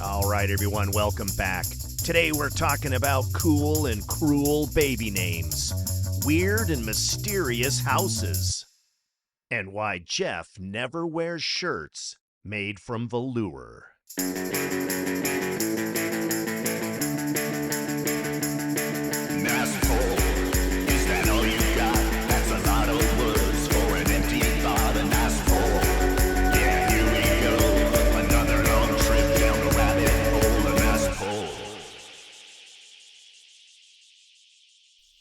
All right, everyone, welcome back. Today we're talking about cool and cruel baby names, weird and mysterious houses, and why Jeff never wears shirts made from velour.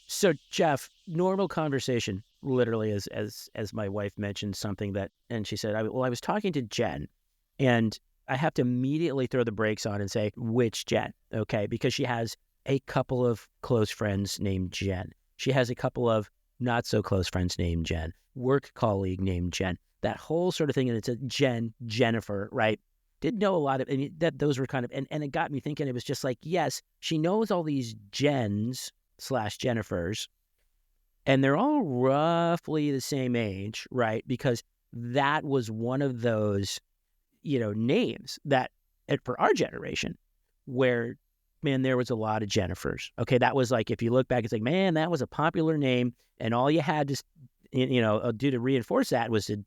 So, Jeff, normal conversation, literally, as my wife mentioned something that, and she said, I was talking to Jen, and I have to immediately throw the brakes on and say, which Jen? Okay, because she has a couple of close friends named Jen. She has a couple of not so close friends named Jen, work colleague named Jen, that whole sort of thing. And it's a Jen, Jennifer, right? Didn't know a lot of, and that those were kind of, and it got me thinking, it was just like, yes, she knows all these Jens / Jennifers, and they're all roughly the same age, right? Because that was one of those, names that for our generation where, man, there was a lot of Jennifers. Okay, that was like, if you look back, it's like, man, that was a popular name, and all you had to, do to reinforce that was to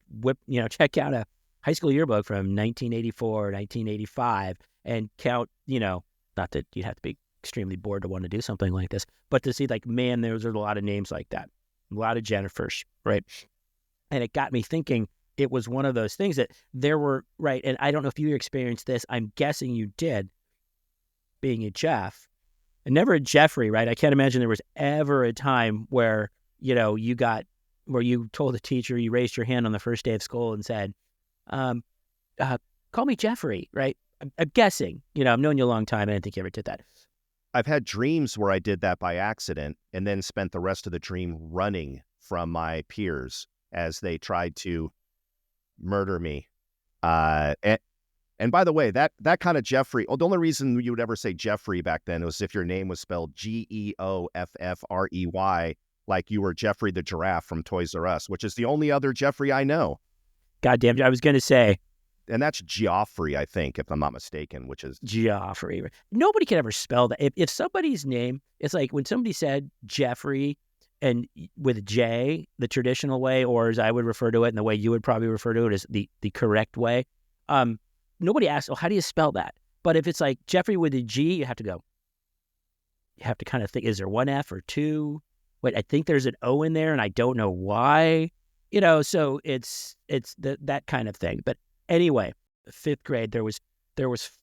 check out a high school yearbook from 1984, 1985, and count, not that you'd have to be extremely bored to want to do something like this, but to see like, man, there's a lot of names like that, a lot of Jennifers, right? And it got me thinking, it was one of those things that there were, right, and I don't know if you experienced this, I'm guessing you did, being a Jeff, and never a Jeffrey, right? I can't imagine there was ever a time where, where you told the teacher, you raised your hand on the first day of school and said, call me Jeffrey, right? I'm guessing, I've known you a long time, and I didn't think you ever did that. I've had dreams where I did that by accident and then spent the rest of the dream running from my peers as they tried to murder me. And by the way, that kind of Jeffrey, the only reason you would ever say Jeffrey back then was if your name was spelled Geoffrey, like you were Jeffrey the giraffe from Toys R Us, which is the only other Jeffrey I know. Goddamn, I was going to say. And that's Geoffrey, I think, if I'm not mistaken, which is... Geoffrey. Nobody can ever spell that. If somebody's name, it's like when somebody said Jeffrey and with J, the traditional way, or as I would refer to it and the way you would probably refer to it as the correct way, nobody asks, how do you spell that? But if it's like Jeffrey with a G, you have to kind of think, is there one F or two? Wait, I think there's an O in there and I don't know why. So it's that kind of thing. But anyway, fifth grade, there was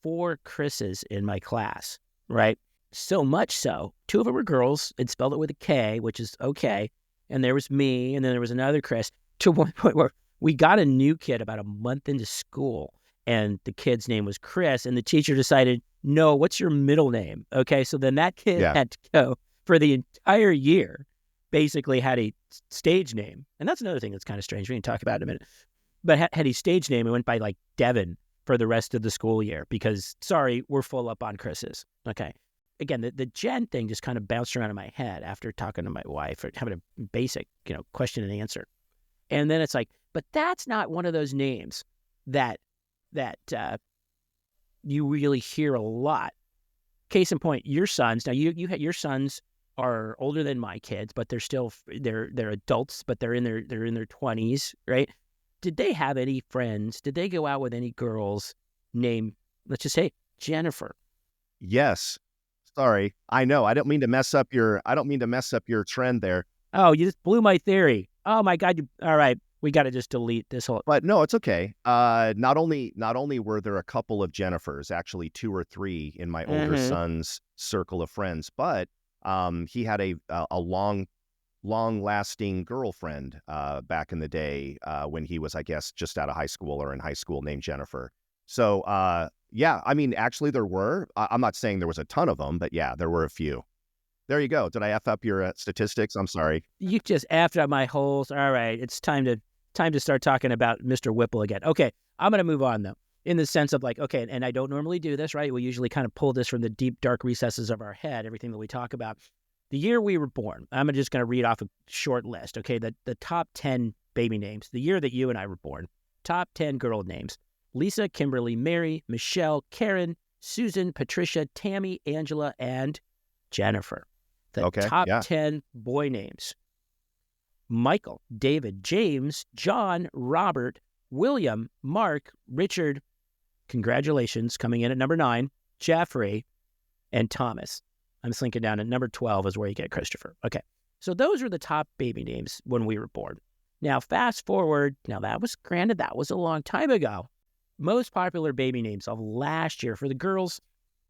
4 Chris's in my class, right? So much so, 2 of them were girls and spelled it with a K, which is okay. And there was me, and then there was another Chris, to one point where we got a new kid about a month into school, and the kid's name was Chris, and the teacher decided, no, what's your middle name? Okay, so then that kid had to go for the entire year, basically had a stage name. And that's another thing that's kind of strange. We can talk about it in a minute. But had his stage name, it went by like Devin for the rest of the school year because, sorry, we're full up on Chris's. Okay. Again, the Jen thing just kind of bounced around in my head after talking to my wife or having a basic, question and answer. And then it's like, but that's not one of those names that you really hear a lot. Case in point, your sons. Now, your sons are older than my kids, but they're still they're adults, but they're in their 20s, right? Did they have any friends? Did they go out with any girls named, let's just say, Jennifer? Yes. Sorry. I know. I don't mean to mess up your trend there. Oh, you just blew my theory. Oh my God. All right. We got to just delete this whole. But no, it's okay. Not only were there a couple of Jennifers, actually 2 or 3 in my older son's circle of friends, but he had a long-lasting girlfriend back in the day when he was, I guess, just out of high school or in high school, named Jennifer. So, I mean, actually there were. I'm not saying there was a ton of them, but yeah, there were a few. There you go. Did I F up your statistics? I'm sorry. You just effed up my holes. All right, it's time to start talking about Mr. Whipple again. Okay, I'm going to move on, though, in the sense of like, okay, and I don't normally do this, right? We usually kind of pull this from the deep, dark recesses of our head, everything that we talk about. The year we were born, I'm just going to read off a short list, okay? The top 10 baby names, the year that you and I were born, top 10 girl names: Lisa, Kimberly, Mary, Michelle, Karen, Susan, Patricia, Tammy, Angela, and Jennifer. The Okay, top yeah. 10 boy names. Michael, David, James, John, Robert, William, Mark, Richard, congratulations, coming in at number 9, Jeffrey, and Thomas. I'm slinking down at number 12 is where you get Christopher. Okay, so those are the top baby names when we were born. Now, fast forward. Now, that was a long time ago. Most popular baby names of last year for the girls: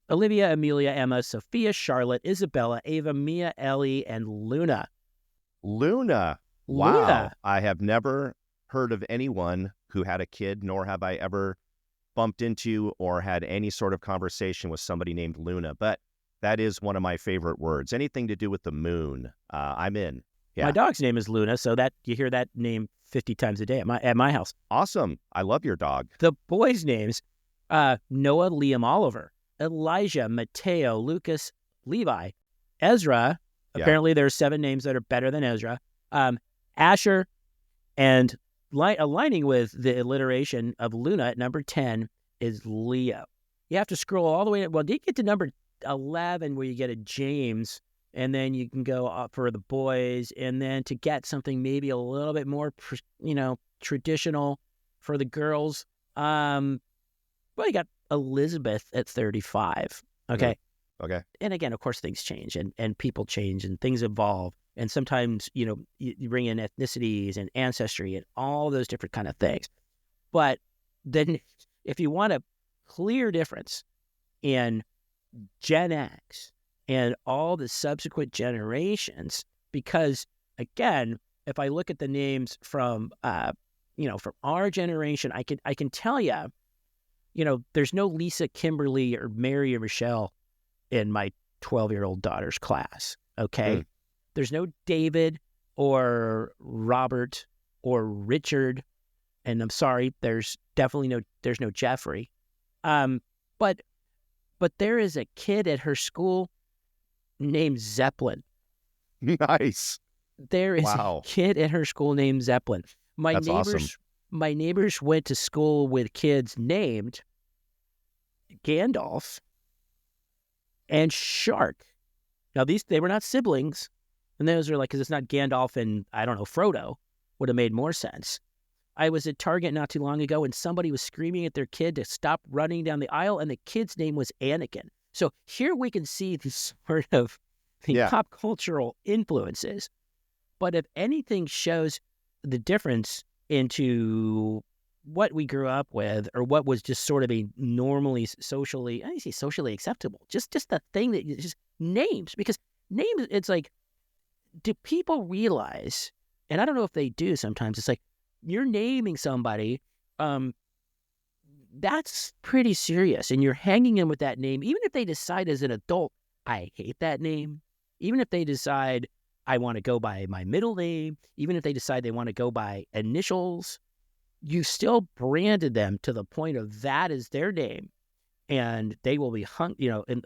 Olivia, Amelia, Emma, Sophia, Charlotte, Isabella, Ava, Mia, Ellie, and Luna. Luna. Wow. Luna. I have never heard of anyone who had a kid, nor have I ever bumped into or had any sort of conversation with somebody named Luna. But that is one of my favorite words. Anything to do with the moon, I'm in. Yeah. My dog's name is Luna, so that you hear that name 50 times a day at my house. Awesome. I love your dog. The boys' names: Noah, Liam, Oliver, Elijah, Mateo, Lucas, Levi, Ezra. Yeah. Apparently, there's 7 names that are better than Ezra. Asher, and aligning with the alliteration of Luna at number 10 is Leo. You have to scroll all the way. Well, you get to number 11 where you get a James, and then you can go up for the boys, and then to get something maybe a little bit more, traditional for the girls. Well, you got Elizabeth at 35. Okay. Okay. And again, of course, things change and people change and things evolve. And sometimes, you bring in ethnicities and ancestry and all those different kind of things. But then if you want a clear difference in Gen X and all the subsequent generations, because again, if I look at the names from our generation, I can tell you, there's no Lisa, Kimberly, or Mary or Michelle in my 12-year-old daughter's class. Okay. There's no David or Robert or Richard, and I'm sorry, there's no Jeffrey. But there is a kid at her school named Zeppelin. Nice. There is a kid at her school named Zeppelin. That's awesome. My neighbors went to school with kids named Gandalf and Shark. Now, they were not siblings. And those are because it's not Gandalf and, I don't know, Frodo would have made more sense. I was at Target not too long ago, and somebody was screaming at their kid to stop running down the aisle, and the kid's name was Anakin. So here we can see the sort of pop cultural influences. But if anything shows the difference into what we grew up with or what was just sort of a normally socially acceptable, just the thing that just names, because names, it's like, do people realize, and I don't know if they do sometimes, it's like you're naming somebody, that's pretty serious, and you're hanging in with that name, even if they decide as an adult, I hate that name, even if they decide I want to go by my middle name, even if they decide they want to go by initials, you still branded them to the point of that is their name, and they will be hung,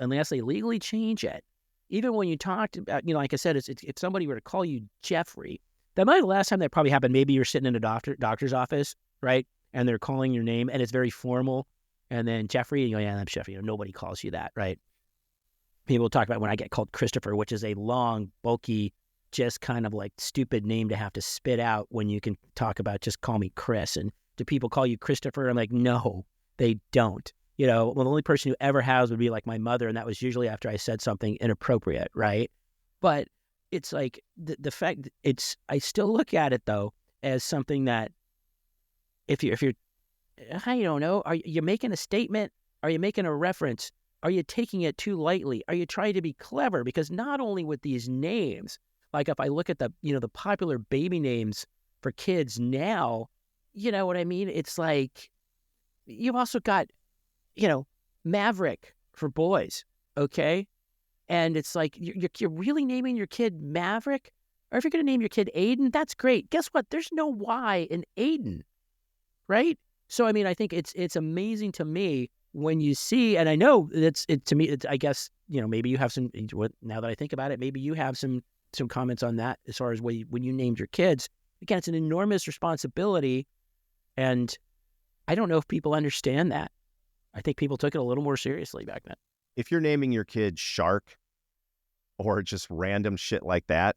unless they legally change it. Even when you talked about, like I said, if somebody were to call you Jeffrey, that might be the last time that probably happened. Maybe you're sitting in a doctor's office, right? And they're calling your name and it's very formal. And then Jeffrey, and you go, yeah, I'm Jeffrey. Nobody calls you that, right? People talk about when I get called Christopher, which is a long, bulky, just kind of like stupid name to have to spit out when you can talk about just call me Chris. And do people call you Christopher? I'm like, no, they don't. Well, the only person who ever has would be like my mother, and that was usually after I said something inappropriate, right? But it's like the fact I still look at it though as something that if you're I don't know, are you making a statement? Are you making a reference? Are you taking it too lightly? Are you trying to be clever? Because not only with these names, like if I look at the popular baby names for kids now, you know what I mean? It's like you've also got Maverick for boys, okay? And it's like, you're really naming your kid Maverick? Or if you're going to name your kid Aiden, that's great. Guess what? There's no Y in Aiden, right? So, I mean, I think it's amazing to me when you see, and I know to me, I guess, maybe you have some, now that I think about it, maybe you have some comments on that as far as when you named your kids. Again, it's an enormous responsibility, and I don't know if people understand that. I think people took it a little more seriously back then. If you're naming your kid Shark or just random shit like that,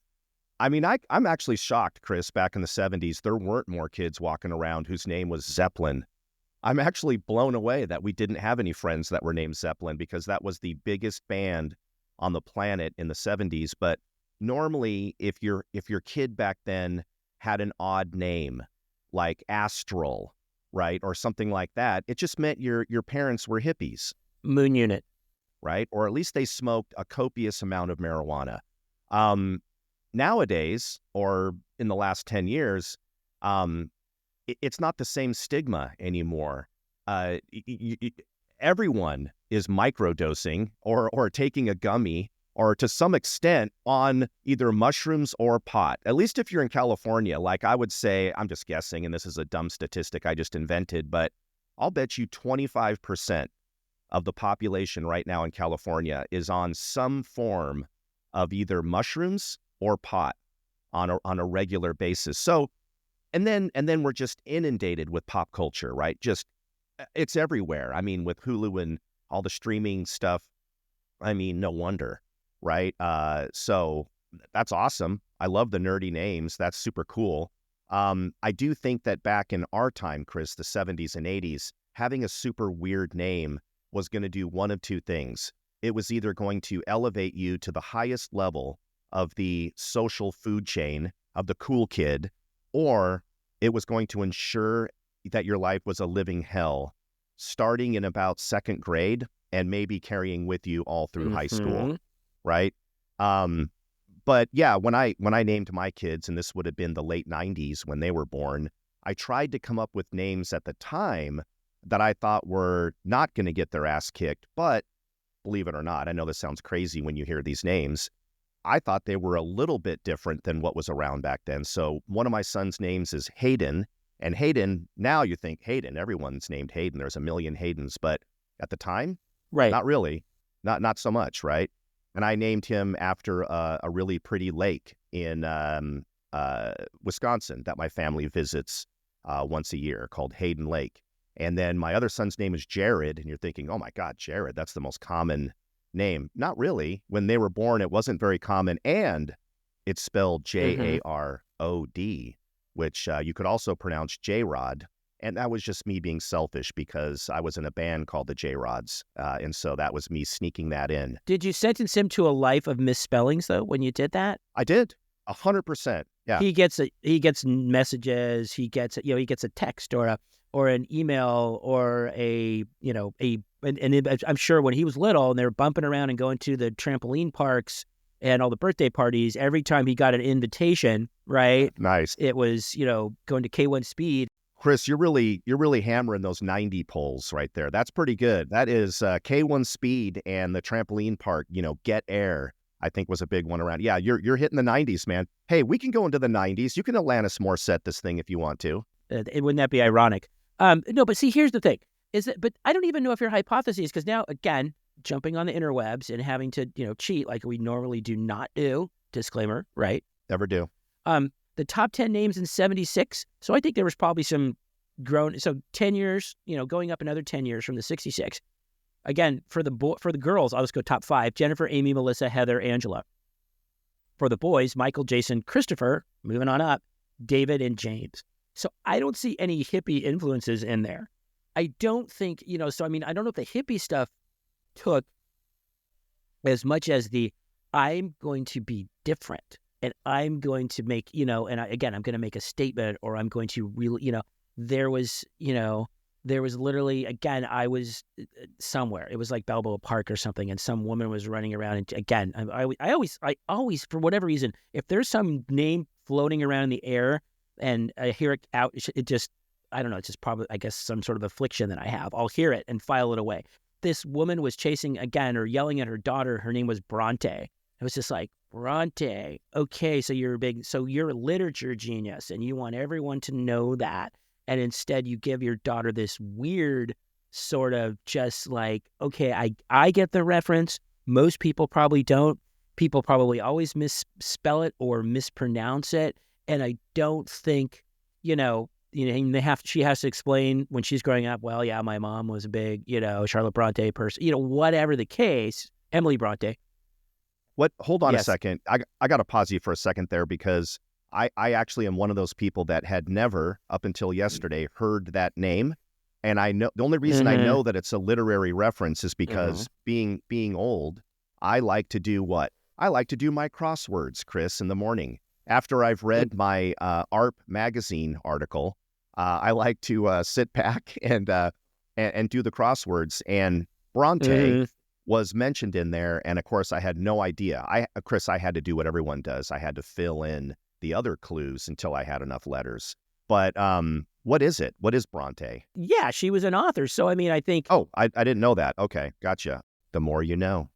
I mean, I'm actually shocked, Chris, back in the 70s, there weren't more kids walking around whose name was Zeppelin. I'm actually blown away that we didn't have any friends that were named Zeppelin, because that was the biggest band on the planet in the 70s. But normally, if your kid back then had an odd name like Astral, right, or something like that, it just meant your parents were hippies. Moon Unit. Right? Or at least they smoked a copious amount of marijuana. Nowadays, or in the last 10 years, it's not the same stigma anymore. Everyone is microdosing or taking a gummy, or to some extent on either mushrooms or pot. At least if you're in California, like I would say, I'm just guessing, and this is a dumb statistic I just invented, but I'll bet you 25% of the population right now in California is on some form of either mushrooms or pot on a regular basis. So, and then we're just inundated with pop culture, right? Just, it's everywhere. I mean, with Hulu and all the streaming stuff, I mean, no wonder, right? So that's awesome. I love the nerdy names. That's super cool. I do think that back in our time, Chris, the 70s and 80s, having a super weird name was going to do one of two things. It was either going to elevate you to the highest level of the social food chain of the cool kid, or it was going to ensure that your life was a living hell, starting in about second grade and maybe carrying with you all through high school, right? But yeah, when I named my kids, and this would have been the late 90s when they were born, I tried to come up with names at the time that I thought were not going to get their ass kicked. But believe it or not, I know this sounds crazy when you hear these names, I thought they were a little bit different than what was around back then. So one of my son's names is Hayden. And Hayden, now you think Hayden, everyone's named Hayden. There's a million Haydens. But at the time, Right. not really. Not so much, right? And I named him after a really pretty lake in Wisconsin that my family visits once a year, called Hayden Lake. And then my other son's name is Jared, and you're thinking, oh my God, Jared, that's the most common name. Not really. When they were born, it wasn't very common, and it's spelled Jarod, which you could also pronounce J-Rod. And that was just me being selfish because I was in a band called the J-Rods, and so that was me sneaking that in. Did you sentence him to a life of misspellings, though, when you did that? I did, 100%. Yeah. He gets messages. He gets a text or an email or and I'm sure when he was little and they were bumping around and going to the trampoline parks and all the birthday parties, every time he got an invitation, right? Nice. It was, going to K1 Speed. Chris, you're really hammering those 90 polls right there. That's pretty good. That is K1 Speed and the trampoline park, Get Air, I think was a big one around. Yeah, you're hitting the 90s, man. Hey, we can go into the 90s. You can Alanis Morissette this thing if you want to. Wouldn't that be ironic? No, but see, here's the thing. But I don't even know if your hypothesis, because now, again, jumping on the interwebs and having to, cheat like we normally do not do, disclaimer, right? Never do. The top 10 names in 76. So I think there was probably some so 10 years, going up another 10 years from the 66. Again, for the girls, I'll just go top 5: Jennifer, Amy, Melissa, Heather, Angela. For the boys, Michael, Jason, Christopher, moving on up, David, and James. So I don't see any hippie influences in there. I don't think, so I mean, I don't know if the hippie stuff took as much as I'm going to be different and I'm going to make, I'm going to make a statement, or I'm going to really, there was literally, again, I was somewhere. It was like Balboa Park or something, and some woman was running around. And again, I always, for whatever reason, if there's some name floating around in the air and I hear it out, it just, I don't know, it's just probably, I guess, some sort of affliction that I have. I'll hear it and file it away. This woman was chasing, again, or yelling at her daughter. Her name was Bronte. It was just like, Bronte, okay, so you're a literature genius, and you want everyone to know that. And instead you give your daughter this weird sort of just like, okay, I get the reference. Most people probably don't. People probably always misspell it or mispronounce it. And I don't think, and she has to explain when she's growing up, well, yeah, my mom was a big, Charlotte Bronte person, whatever the case, Emily Bronte. Hold on a Yes. second. I got to pause you for a second there because I actually am one of those people that had never, up until yesterday, heard that name. And I know the only reason I know that it's a literary reference is because being old, I like to do what? I like to do my crosswords, Chris, in the morning. After I've read my ARP magazine article, I like to sit back and do the crosswords. And Bronte was mentioned in there, and of course, I had no idea. Chris, I had to do what everyone does. I had to fill in the other clues until I had enough letters. But what is it? What is Bronte? Yeah, she was an author. So, I think... Oh, I didn't know that. Okay, gotcha. The more you know.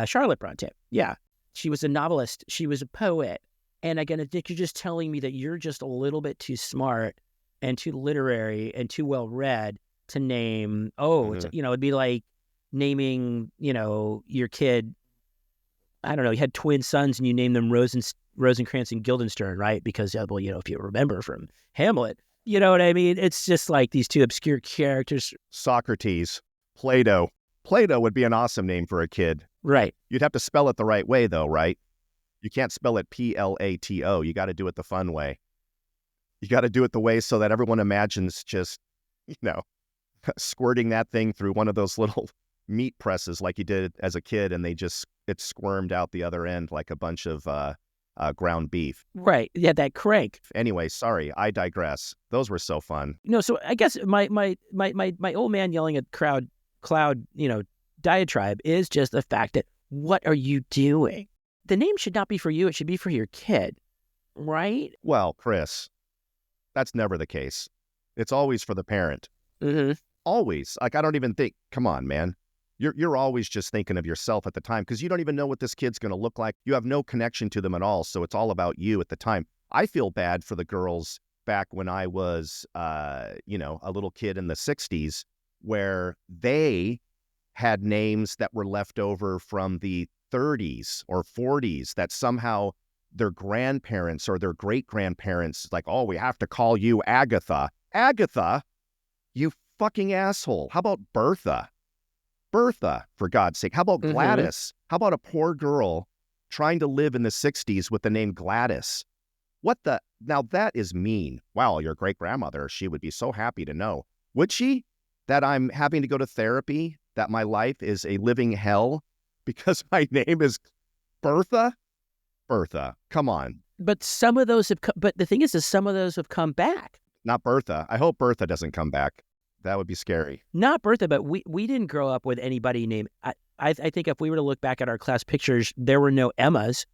Charlotte Bronte. Yeah, she was a novelist. She was a poet. And again, I think you're just telling me that you're just a little bit too smart and too literary and too well-read to name... it'd be like naming, your kid, I don't know, you had twin sons and you named them Rosencrantz and Guildenstern, right? Because, if you remember from Hamlet, you know what I mean? It's just like these two obscure characters. Socrates, Plato. Plato would be an awesome name for a kid. Right. You'd have to spell it the right way, though, right? You can't spell it Plato. You got to do it the fun way. You got to do it the way so that everyone imagines just, squirting that thing through one of those little meat presses like you did as a kid, and it squirmed out the other end like a bunch of ground beef. Right. Yeah, that crank. Anyway, sorry, I digress. Those were so fun. So I guess my old man yelling at cloud, diatribe is just the fact that, what are you doing? The name should not be for you. It should be for your kid, right? Well, Chris, that's never the case. It's always for the parent. Always. Like, I don't even think, come on, man. You're always just thinking of yourself at the time because you don't even know what this kid's going to look like. You have no connection to them at all. So it's all about you at the time. I feel bad for the girls back when I was, a little kid in the 60s where they had names that were left over from the 30s or 40s that somehow their grandparents or their great-grandparents, like, oh, we have to call you Agatha. Agatha? You fucking asshole. How about Bertha? Bertha, for God's sake. How about Gladys? How about a poor girl trying to live in the 60s with the name Gladys? Now that is mean. Wow, your great-grandmother, she would be so happy to know. Would she? That I'm having to go to therapy? That my life is a living hell because my name is Bertha? Bertha, come on. But some of those but the thing is some of those have come back. Not Bertha. I hope Bertha doesn't come back. That would be scary. Not Bertha, but we didn't grow up with anybody named... I think if we were to look back at our class pictures, there were no Emmas,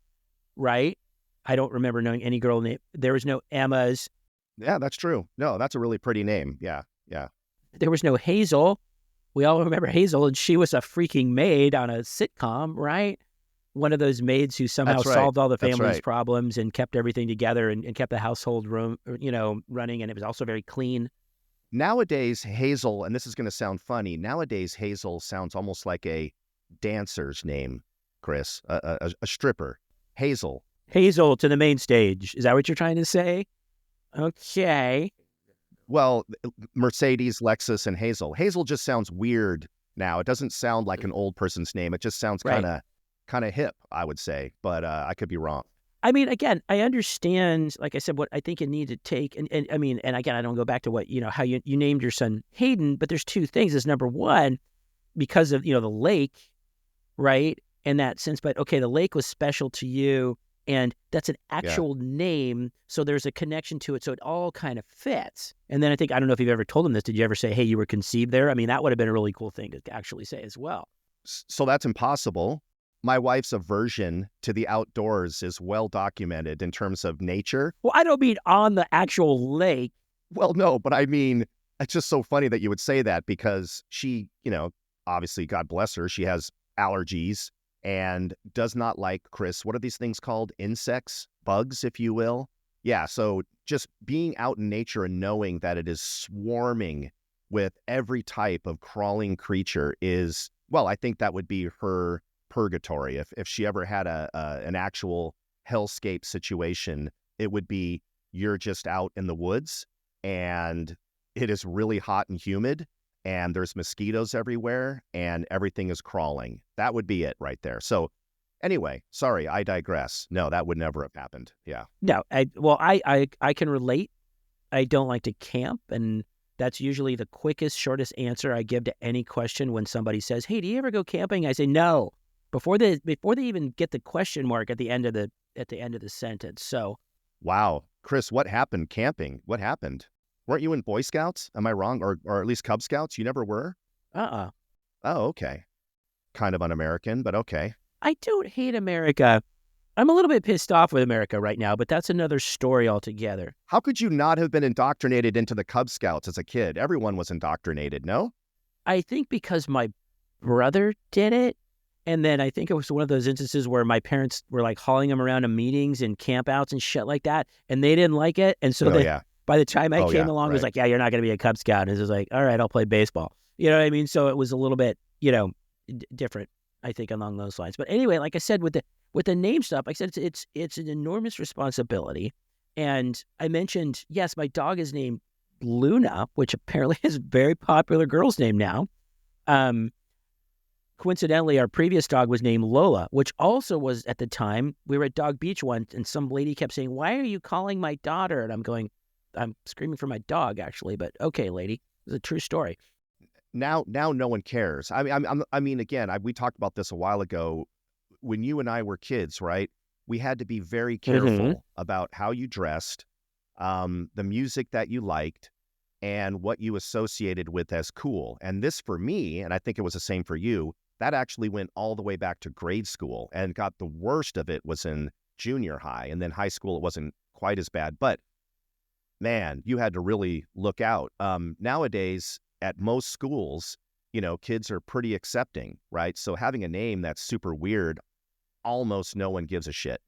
right? I don't remember knowing any girl name. There was no Emmas. Yeah, that's true. No, that's a really pretty name. Yeah. There was no Hazel. We all remember Hazel, and she was a freaking maid on a sitcom, right? One of those maids who somehow solved all the family's problems and kept everything together and kept the household room, running, and it was also very clean. Nowadays, Hazel, and this is going to sound funny, nowadays Hazel sounds almost like a dancer's name, Chris, a stripper. Hazel. Hazel to the main stage. Is that what you're trying to say? Okay. Well, Mercedes, Lexus, and Hazel. Hazel just sounds weird now. It doesn't sound like an old person's name. It just sounds kind of hip, I would say, but I could be wrong. I mean, again, I understand, like I said, what I think it needs to take. And again, I don't go back to what, how you named your son Hayden, but there's two things. Is number one, because of, the lake, right? In that sense, but okay, the lake was special to you and that's an actual name. So there's a connection to it. So it all kind of fits. And then I don't know if you've ever told him this. Did you ever say, hey, you were conceived there? I mean, that would have been a really cool thing to actually say as well. So that's impossible. My wife's aversion to the outdoors is well documented in terms of nature. Well, I don't mean on the actual lake. Well, no, but I mean, it's just so funny that you would say that because she, obviously, God bless her, she has allergies and does not like, Chris, what are these things called? Insects, bugs, if you will. Yeah, so just being out in nature and knowing that it is swarming with every type of crawling creature is, well, I think that would be her purgatory. If she ever had an actual hellscape situation, it would be you're just out in the woods and it is really hot and humid, and there's mosquitoes everywhere, and everything is crawling. That would be it right there. So anyway, sorry, I digress. No, that would never have happened. Yeah. No, I can relate. I don't like to camp, and that's usually the quickest, shortest answer I give to any question when somebody says, "Hey, do you ever go camping?" I say no before they even get the question mark at the end of the sentence. So, Wow. Chris, what happened camping? What happened? Weren't you in Boy Scouts? Am I wrong? Or at least Cub Scouts? You never were? uh-uh. Oh, okay. Kind of un-American, but okay. I don't hate America. I'm a little bit pissed off with America right now, but that's another story altogether. How could you not have been indoctrinated into the Cub Scouts as a kid? Everyone was indoctrinated, no? I think because my brother did it, and then I think it was one of those instances where my parents were like hauling him around to meetings and campouts and shit like that, and they didn't like it, and so by the time I came along, it was like, yeah, you're not going to be a Cub Scout, and it was like, all right, I'll play baseball. You know what I mean? So it was a little bit, different, I think, along those lines. But anyway, like I said, with the name stuff, like I said, it's an enormous responsibility. And I mentioned, yes, my dog is named Luna, which apparently is a very popular girl's name now. Coincidentally, our previous dog was named Lola, which also was, at the time, we were at Dog Beach once, and some lady kept saying, "Why are you calling my daughter?" And I'm screaming for my dog, actually, but okay, lady, it's a true story. Now no one cares. I mean, again, we talked about this a while ago. When you and I were kids, right? We had to be very careful about how you dressed, the music that you liked, and what you associated with as cool. And this, for me, and I think it was the same for you, that actually went all the way back to grade school, and got the worst of it was in junior high. And then high school, it wasn't quite as bad. But man, you had to really look out. Nowadays, at most schools, kids are pretty accepting, right? So having a name that's super weird, almost no one gives a shit.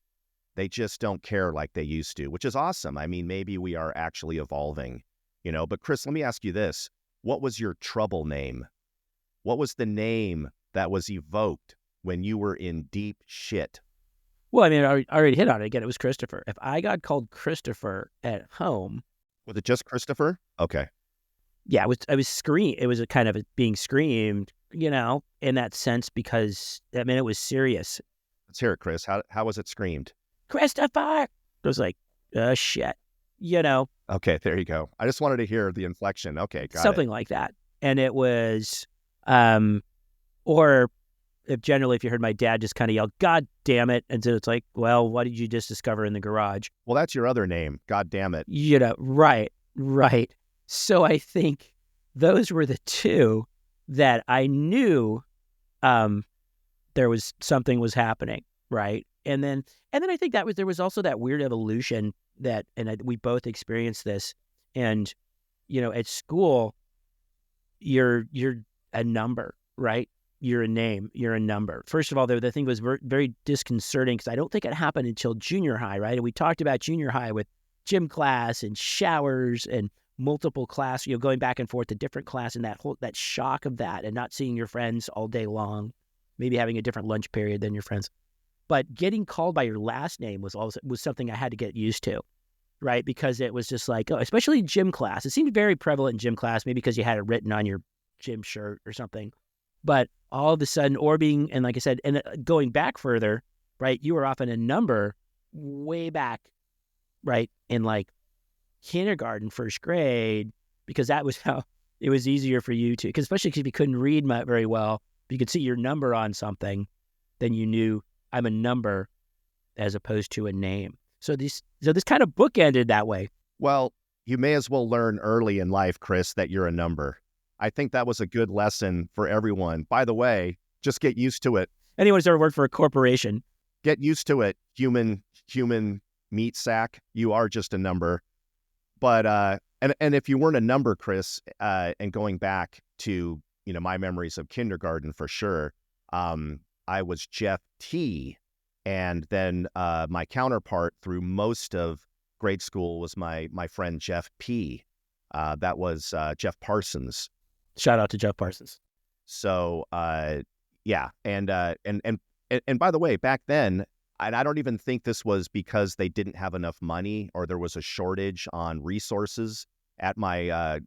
They just don't care like they used to, which is awesome. I mean, maybe we are actually evolving, But Chris, let me ask you this. What was your trouble name? What was the name that was evoked when you were in deep shit? Well, I mean, I already hit on it again. It was Christopher. If I got called Christopher at home, was it just Christopher? Okay. Yeah, I was screamed. It was a kind of being screamed, in that sense, because it was serious. Let's hear it, Chris. How was it screamed? Christopher. It was like, shit, Okay, there you go. I just wanted to hear the inflection. Okay, got something it. like that. And it was, or if you heard my dad just kind of yell, "God damn it!" And so it's like, well, what did you just discover in the garage? Well, that's your other name. God damn it. Right. So I think those were the two that I knew there was something was happening, right? And then I think there was also that weird evolution we both experienced this. And at school, you're a number, right? You're a name, you're a number. First of all, the thing was very disconcerting because I don't think it happened until junior high, right? And we talked about junior high with gym class and showers and multiple class, going back and forth to different class, and that shock of that, and not seeing your friends all day long, maybe having a different lunch period than your friends. But getting called by your last name was something I had to get used to, right? Because it was just like, especially in gym class. It seemed very prevalent in gym class, maybe because you had it written on your gym shirt or something. But all of a sudden, and like I said, and going back further, right, you were often a number way back, right, in like kindergarten, first grade, because that was how it was easier for you to, especially because if you couldn't read very well, if you could see your number on something, then you knew I'm a number as opposed to a name. So this kind of bookended that way. Well, you may as well learn early in life, Chris, that you're a number. I think that was a good lesson for everyone. By the way, just get used to it. Anyone who's ever worked for a corporation. Get used to it. Human meat sack. You are just a number. But and if you weren't a number, Chris, and going back to my memories of kindergarten for sure, I was Jeff T, and then my counterpart through most of grade school was my friend Jeff P. That was Jeff Parsons. Shout out to Jeff Parsons. So yeah, and by the way, back then. And I don't even think this was because they didn't have enough money or there was a shortage on resources. at my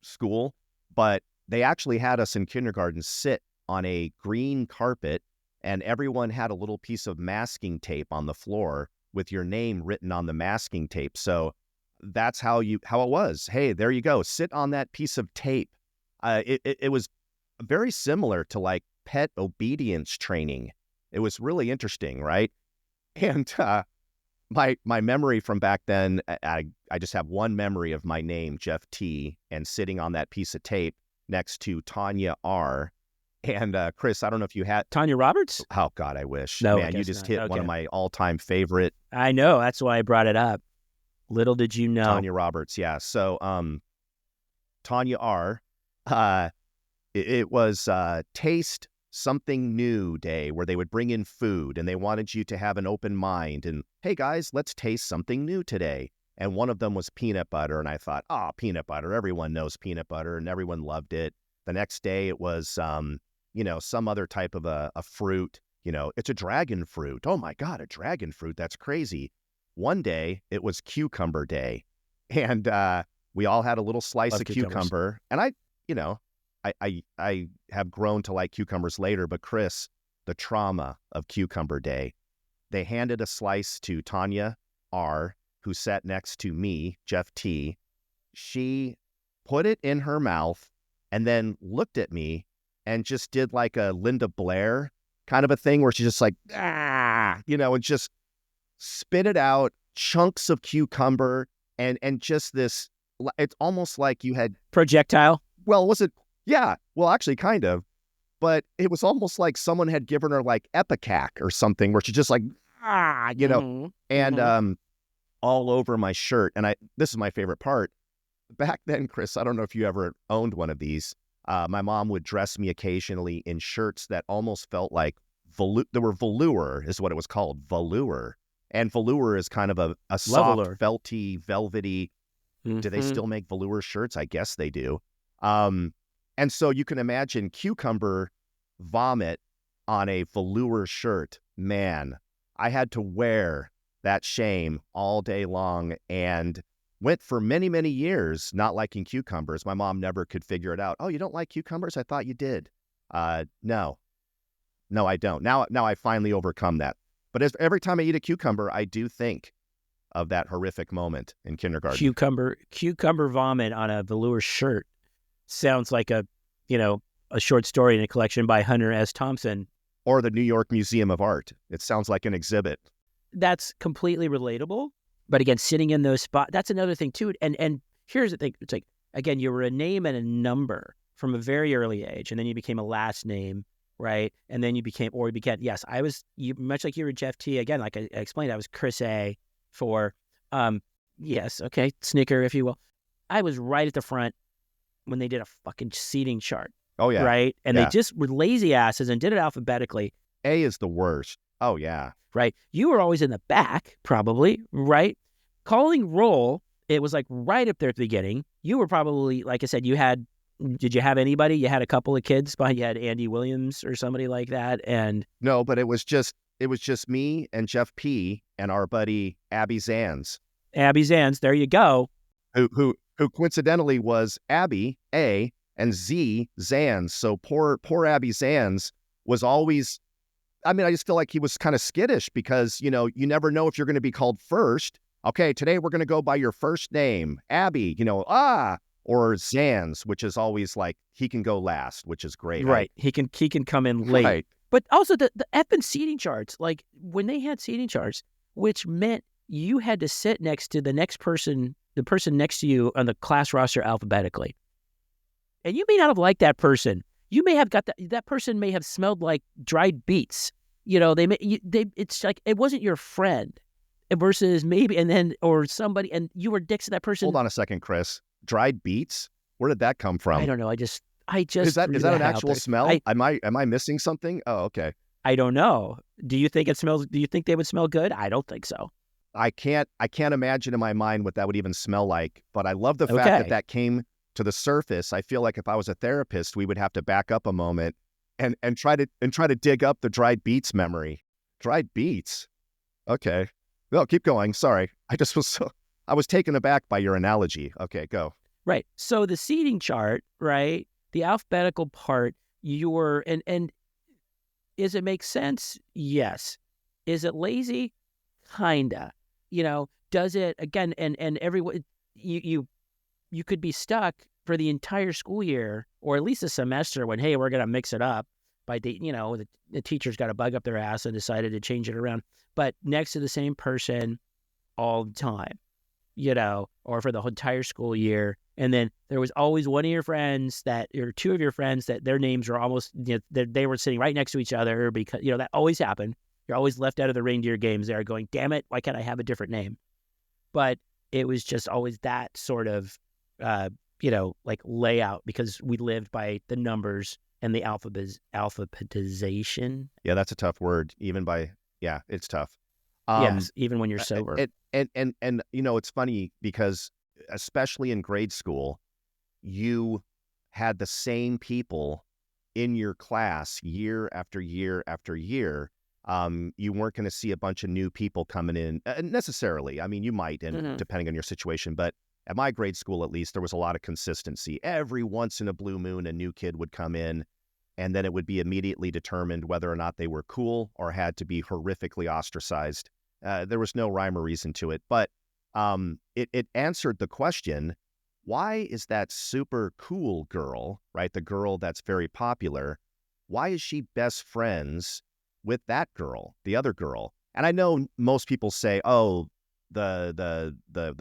school, but they actually had us in kindergarten sit on a green carpet, and everyone had a little piece of masking tape on the floor with your name written on the masking tape. So that's how it was. Hey, there you go. Sit on that piece of tape. It was very similar to like pet obedience training. It was really interesting, right? And my memory from back then, I just have one memory of my name, Jeff T, and sitting on that piece of tape next to Tanya R. And Chris, I don't know if you had Tanya Roberts? Oh God, I wish. No, Man, you just hit one of my all-time favorite. I know. That's why I brought it up. Little did you know. Tanya Roberts, yeah. So Tanya R, it was Taste Something New Day, where they would bring in food and they wanted you to have an open mind. And hey guys, let's taste something new today. And one of them was peanut butter. And I thought, peanut butter. Everyone knows peanut butter and everyone loved it. The next day it was, some other type of a fruit. It's a dragon fruit. Oh my God, a dragon fruit. That's crazy. One day it was cucumber day. And we all had a little slice of cucumber. And I have grown to like cucumbers later, but Chris, the trauma of cucumber day, they handed a slice to Tanya R, who sat next to me, Jeff T. She put it in her mouth and then looked at me and just did like a Linda Blair kind of a thing where she's just like, and just spit it out, chunks of cucumber, and just this, it's almost like you had... Projectile? Well, was it? Yeah, well, actually kind of, but it was almost like someone had given her like Epicac or something where she's just like, and all over my shirt. And this is my favorite part. Back then, Chris, I don't know if you ever owned one of these. My mom would dress me occasionally in shirts that almost felt like they were velour, is what it was called, velour. And velour is kind of a soft, felty, velvety. Mm-hmm. Do they still make velour shirts? I guess they do. And so you can imagine cucumber vomit on a velour shirt. Man, I had to wear that shame all day long and went for many, many years not liking cucumbers. My mom never could figure it out. Oh, you don't like cucumbers? I thought you did. No, I don't. Now I finally overcome that. But every time I eat a cucumber, I do think of that horrific moment in kindergarten. Cucumber vomit on a velour shirt sounds like a short story in a collection by Hunter S. Thompson. Or the New York Museum of Art. It sounds like an exhibit. That's completely relatable. But again, sitting in those spots, that's another thing too. And here's the thing. It's like, again, you were a name and a number from a very early age. And then you became a last name, right? And then you became, yes, much like you were Jeff T. Again, like I explained, I was Chris A. for, Snicker, if you will. I was right at the front when they did a fucking seating chart. Oh, yeah. Right? And they just were lazy asses and did it alphabetically. A is the worst. Oh, yeah. Right? You were always in the back, probably, right? Calling roll, it was like right up there at the beginning. You were probably, like I said, did you have anybody? You had a couple of kids behind. You had Andy Williams or somebody like that. And no, but it was just me and Jeff P. and our buddy Abby Zanz. Abby Zanz, there you go. Who coincidentally was Abby A. and Z Zanz. So poor Abby Zanz was always, I just feel like he was kind of skittish because, you never know if you're going to be called first. Okay, today we're going to go by your first name, Abby, or Zanz, which is always like he can go last, which is great. Right. He can come in late. Right. But also the effing seating charts, like when they had seating charts, which meant you had to sit next to the person next to you on the class roster alphabetically. And you may not have liked that person. You may have got that person may have smelled like dried beets. It's like it wasn't your friend versus maybe, or somebody, and you were dicks to that person. Hold on a second, Chris. Dried beets? Where did that come from? I don't know. I just is that an actual smell? Am I missing something? Oh, okay. I don't know. Do you think it smells? Do you think they would smell good? I don't think so. I can't imagine in my mind what that would even smell like. But I love the fact that came to the surface. I feel like if I was a therapist, we would have to back up a moment and try to dig up the dried beets memory. Dried beets. Okay. No, keep going. Sorry. I just was I was taken aback by your analogy. Okay, go. Right. So the seating chart, right? The alphabetical part, and does it make sense? Yes. Is it lazy? Kinda. Does it again? And everyone, you could be stuck for the entire school year or at least a semester when, hey, we're gonna mix it up. The teacher's got a bug up their ass and decided to change it around, but next to the same person all the time, or for the whole entire school year. And then there was always one of your friends or two of your friends that their names were almost, they were sitting right next to each other because, that always happened. You're always left out of the reindeer games there going, damn it, why can't I have a different name? But it was just always that sort of, like layout because we lived by the numbers and the alphabetization. Yeah, that's a tough word. It's tough. Yes, even when you're sober. And it's funny because especially in grade school, you had the same people in your class year after year after year. You weren't going to see a bunch of new people coming in necessarily. I mean, you might, and depending on your situation, but at my grade school, at least, there was a lot of consistency. Every once in a blue moon, a new kid would come in, and then it would be immediately determined whether or not they were cool or had to be horrifically ostracized. There was no rhyme or reason to it, but it answered the question, why is that super cool girl, right, the girl that's very popular, why is she best friends with that girl, the other girl? And I know most people say, oh, the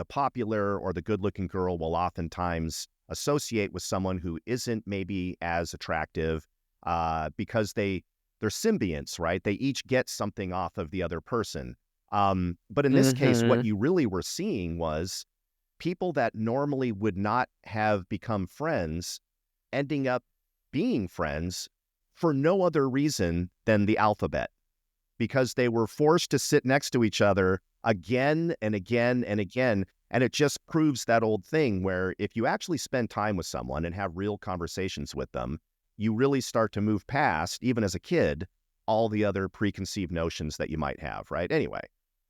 popular or the good-looking girl will oftentimes associate with someone who isn't maybe as attractive because they're symbionts, right? They each get something off of the other person. But in this case, what you really were seeing was people that normally would not have become friends ending up being friends for no other reason than the alphabet, because they were forced to sit next to each other again and again and again. And it just proves that old thing where if you actually spend time with someone and have real conversations with them, you really start to move past, even as a kid, all the other preconceived notions that you might have, right? Anyway,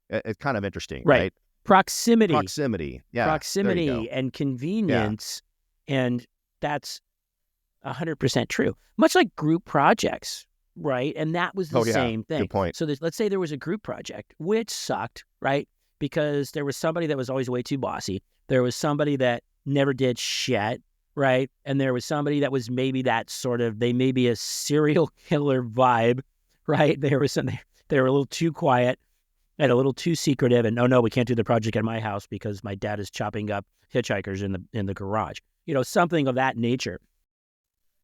it's kind of interesting, right? Proximity. Yeah. Proximity and convenience. Yeah. And that's 100% true. Much like group projects, right? And that was the same thing. Good point. So let's say there was a group project, which sucked, right? Because there was somebody that was always way too bossy. There was somebody that never did shit, right? And there was somebody that was maybe they may be a serial killer vibe, right? They were a little too quiet and a little too secretive. And no, we can't do the project at my house because my dad is chopping up hitchhikers in the garage. Something of that nature.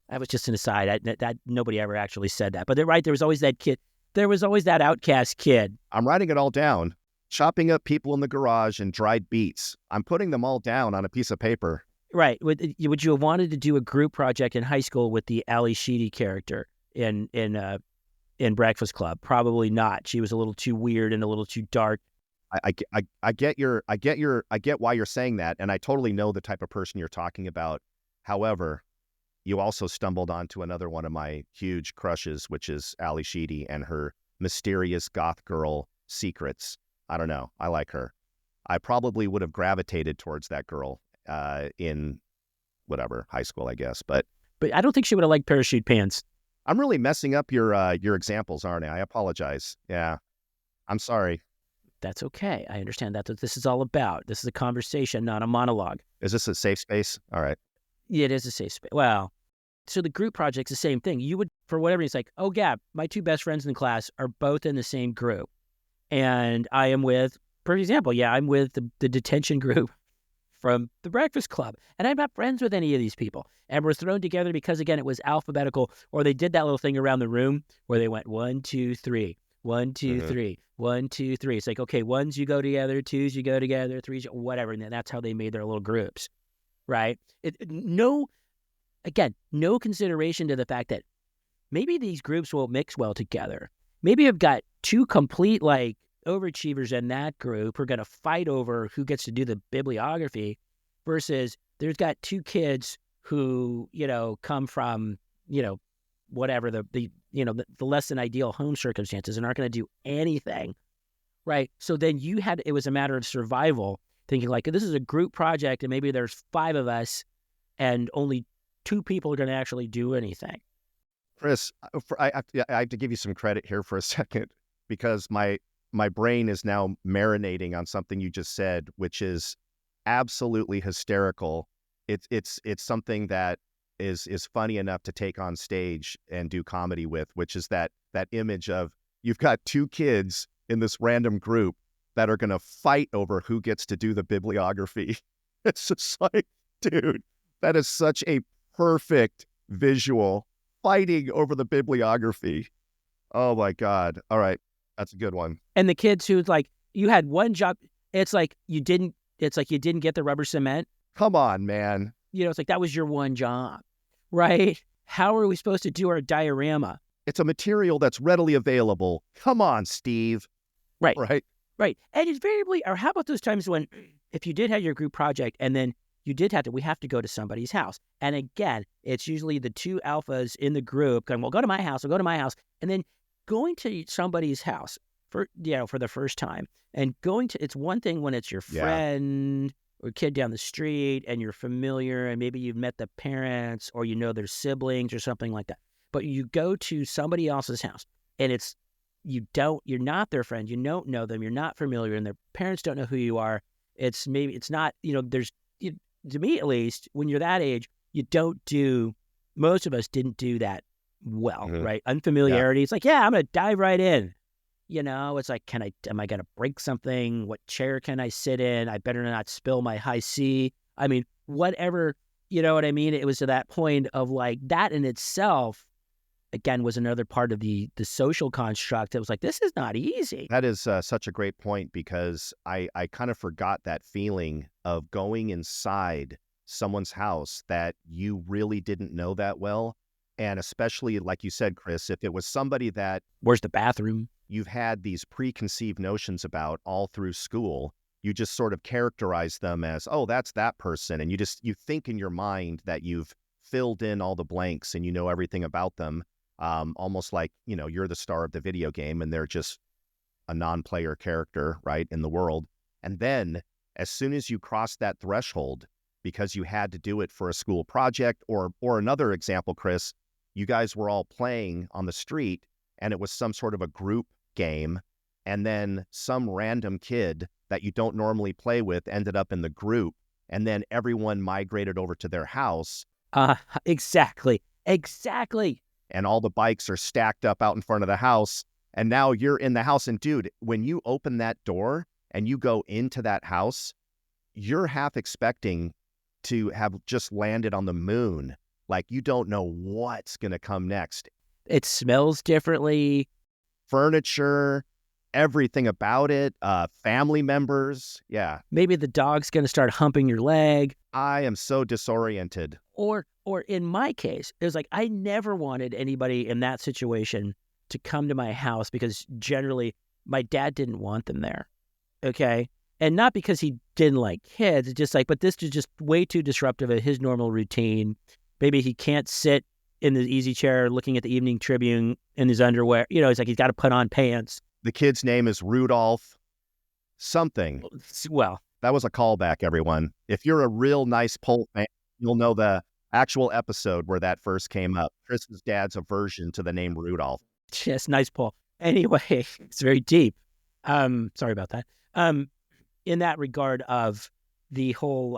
That was just an aside. That nobody ever actually said that. But they're right. There was always that kid. There was always that outcast kid. I'm writing it all down. Chopping up people in the garage and dried beets. I'm putting them all down on a piece of paper. Right. Would you have wanted to do a group project in high school with the Ali Sheedy character in Breakfast Club? Probably not. She was a little too weird and a little too dark. I get why you're saying that, and I totally know the type of person you're talking about. However, you also stumbled onto another one of my huge crushes, which is Ali Sheedy and her mysterious goth girl secrets. I don't know. I like her. I probably would have gravitated towards that girl in whatever, high school, I guess. But I don't think she would have liked parachute pants. I'm really messing up your examples, aren't I? I apologize. Yeah. I'm sorry. That's okay. I understand. That's what this is all about. This is a conversation, not a monologue. Is this a safe space? All right. Yeah, it is a safe space. Well, so the group project's the same thing. You would, for whatever reason, it's like, oh, yeah, my two best friends in the class are both in the same group. And I am with, for example, I'm with the detention group from the Breakfast Club. And I'm not friends with any of these people. And we're thrown together because, again, it was alphabetical, or they did that little thing around the room where they went 1, 2, 3, 1, 2, 3, 1, 2, 3. It's like, okay, ones you go together, twos you go together, threes, whatever. And then that's how they made their little groups, right? No consideration to the fact that maybe these groups won't mix well together. Maybe I've got two complete, overachievers in that group who are going to fight over who gets to do the bibliography versus there's got two kids who, come from, whatever the less than ideal home circumstances and aren't going to do anything, right? So then it was a matter of survival. thinking like, this is a group project and maybe there's 5 of us and only 2 people are going to actually do anything. Chris, I have to give you some credit here for a second, because my brain is now marinating on something you just said, which is absolutely hysterical. It's something that is funny enough to take on stage and do comedy with, which is that image of you've got 2 kids in this random group that are going to fight over who gets to do the bibliography. It's just like, dude, that is such a perfect visual, fighting over the bibliography. Oh my God. All right. That's a good one. And the kids who like, you had one job, it's like you didn't get the rubber cement. Come on, man. It's like that was your one job, right? How are we supposed to do our diorama? It's a material that's readily available. Come on, Steve. Right. Right. Right. And invariably, or how about those times when, if you did have your group project and then you did we have to go to somebody's house. And again, it's usually the 2 alphas in the group going, well, go to my house, I'll go to my house. And then going to somebody's house for the first time, and it's one thing when it's your friend or kid down the street and you're familiar and maybe you've met the parents or their siblings or something like that. But you go to somebody else's house and you're not their friend, you don't know them, you're not familiar, and their parents don't know who you are. It's not, to me at least, when you're that age, most of us didn't do that well, right? Unfamiliarity. Yeah. It's like, I'm going to dive right in. It's like, am I going to break something? What chair can I sit in? I better not spill my high C. I mean, whatever, you know what I mean? It was to that point of like, that in itself, again, was another part of the social construct. It was like, this is not easy. That is such a great point, because I kind of forgot that feeling of going inside someone's house that you really didn't know that well. And especially, like you said, Chris, if it was somebody that... Where's the bathroom? You've had these preconceived notions about all through school. You just sort of characterize them as, oh, that's that person. And you think in your mind that you've filled in all the blanks and you know everything about them. Almost like, you're the star of the video game and they're just a non-player character, right, in the world. And then as soon as you cross that threshold, because you had to do it for a school project, or another example, Chris, you guys were all playing on the street and it was some sort of a group game, and then some random kid that you don't normally play with ended up in the group, and then everyone migrated over to their house. Exactly. And all the bikes are stacked up out in front of the house. And now you're in the house. And dude, when you open that door and you go into that house, you're half expecting to have just landed on the moon. Like, you don't know what's going to come next. It smells differently. Furniture, everything about it, family members. Yeah. Maybe the dog's going to start humping your leg. I am so disoriented. Or in my case, it was like, I never wanted anybody in that situation to come to my house, because generally my dad didn't want them there. Okay. And not because he didn't like kids. It's just like, but this is just way too disruptive of his normal routine. Maybe he can't sit in the easy chair looking at the Evening Tribune in his underwear. It's like he's got to put on pants. The kid's name is Rudolph something. Well, that was a callback, everyone. If you're a real nice Pulp fan, you'll know the actual episode where that first came up. Chris's dad's aversion to the name Rudolph. Yes, nice Paul. Anyway, it's very deep. Sorry about that. In that regard of the whole,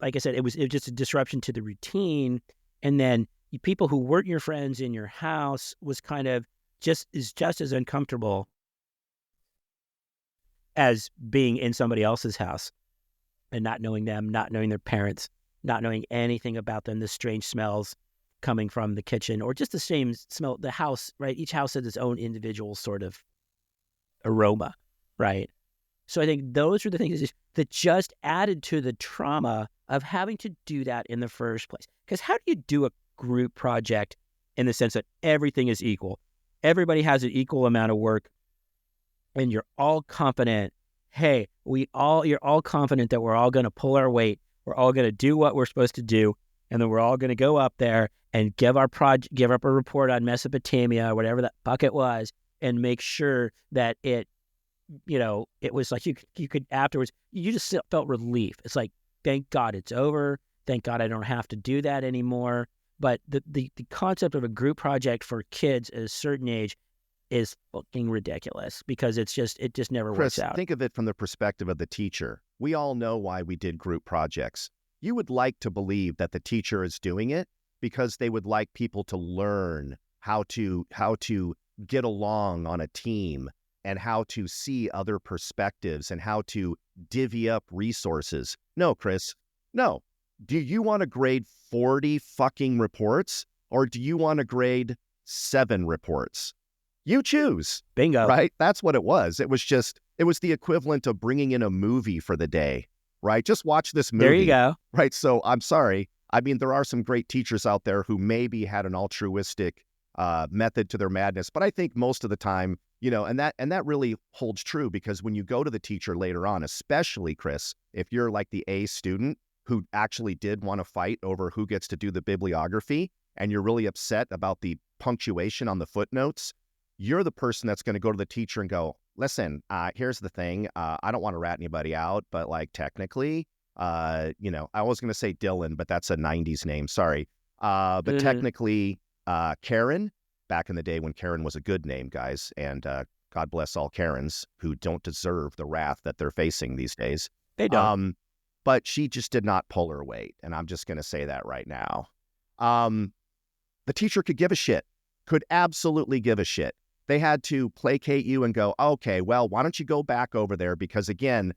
like I said, it was just a disruption to the routine. And then people who weren't your friends in your house was kind of just as uncomfortable as being in somebody else's house and not knowing them, not knowing their parents, not knowing anything about them, the strange smells coming from the kitchen, or just the same smell, the house, right? Each house has its own individual sort of aroma, right? So I think those are the things that just added to the trauma of having to do that in the first place. Because how do you do a group project in the sense that everything is equal? Everybody has an equal amount of work, and you're all confident. Hey, you're all confident that we're all going to pull our weight. We're all going to do what we're supposed to do, and then we're all going to go up there and give up a report on Mesopotamia or whatever that bucket was, and make sure that it it was like you could afterwards, you just felt relief. It's like, thank God it's over. Thank God I don't have to do that anymore. But the concept of a group project for kids at a certain age is fucking ridiculous, because it just never Chris, works out. think of it from the perspective of the teacher. We all know why we did group projects. You would like to believe that the teacher is doing it because they would like people to learn how to get along on a team, and how to see other perspectives, and how to divvy up resources. No, Chris, no. Do you want to grade 40 fucking reports, or do you want to grade 7 reports? You choose. Bingo. Right? That's what it was. It was the equivalent of bringing in a movie for the day, right? Just watch this movie. There you go. Right? So I'm sorry. I mean, there are some great teachers out there who maybe had an altruistic method to their madness, but I think most of the time, and that really holds true, because when you go to the teacher later on, especially Chris, if you're like the A student who actually did want to fight over who gets to do the bibliography, and you're really upset about the punctuation on the footnotes, you're the person that's going to go to the teacher and go, listen, here's the thing. I don't want to rat anybody out, but like technically, I was going to say Dylan, but that's a 90s name. Sorry. But technically, Karen, back in the day when Karen was a good name, guys, and God bless all Karens who don't deserve the wrath that they're facing these days. They don't. But she just did not pull her weight, and I'm just going to say that right now. The teacher could give a shit, could absolutely give a shit. They had to placate you and go, okay, well, why don't you go back over there? Because again,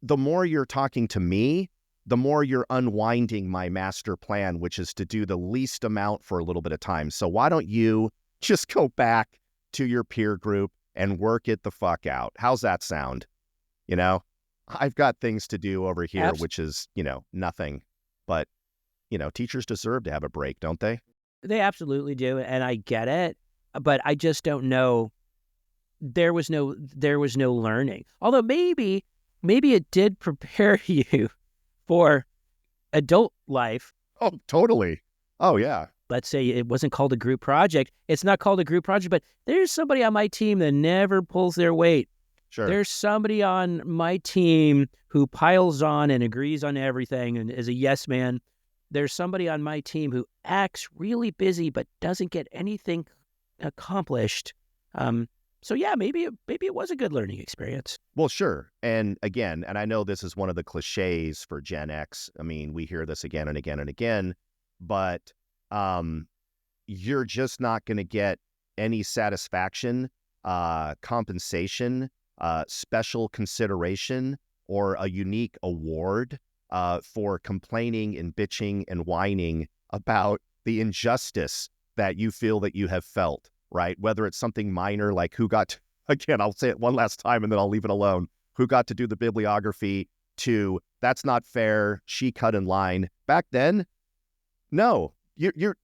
the more you're talking to me, the more you're unwinding my master plan, which is to do the least amount for a little bit of time. So why don't you just go back to your peer group and work it the fuck out? How's that sound? I've got things to do over here, which is, nothing. But, teachers deserve to have a break, don't they? They absolutely do. And I get it. But I just don't know. There was no learning. Although maybe it did prepare you for adult life. Oh, totally. Oh, yeah. Let's say it wasn't called a group project. It's not called a group project, but there's somebody on my team that never pulls their weight. Sure. There's somebody on my team who piles on and agrees on everything and is a yes man. There's somebody on my team who acts really busy but doesn't get anything accomplished. So yeah, maybe it was a good learning experience. Well, sure. And again, and I know this is one of the cliches for Gen X. I mean, we hear this again and again and again, but you're just not going to get any satisfaction, compensation, special consideration, or a unique award for complaining and bitching and whining about the injustice that you feel that you have felt, right? Whether it's something minor like who got, again, I'll say it one last time and then I'll leave it alone, who got to do the bibliography, to that's not fair, she cut in line. Back then, no,